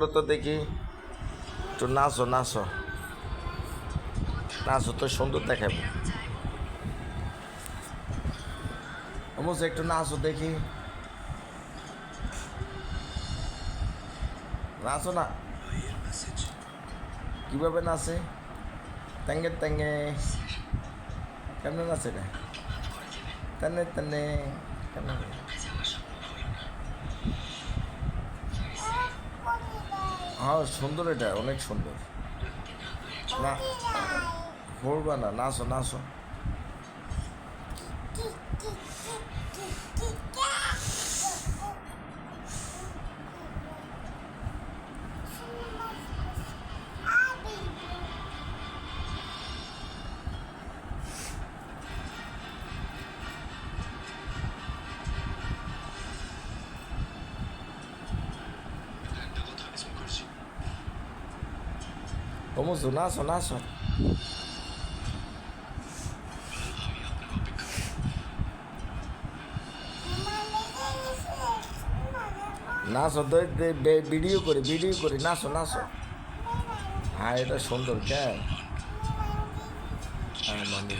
করো তো দেখি, একটু নাচো নাচো নাচো, তো সুন্দর দেখাবো। অবশ্য একটু নাচো দেখি, নাচো না, কীভাবে নাচে, তেঙ্গে তেঙ্গে, কেমনে নাচে রে, তেনে তেনে, কেমনে? হ্যাঁ সুন্দর, এটা অনেক সুন্দর। না পড়বা না, নাচো নাচো। অমুসু নাচো নাচো, নাচো তো, ভিডিও করি, নাচো নাচো। হ্যাঁ এটা সুন্দর, কেন? হ্যাঁ মানে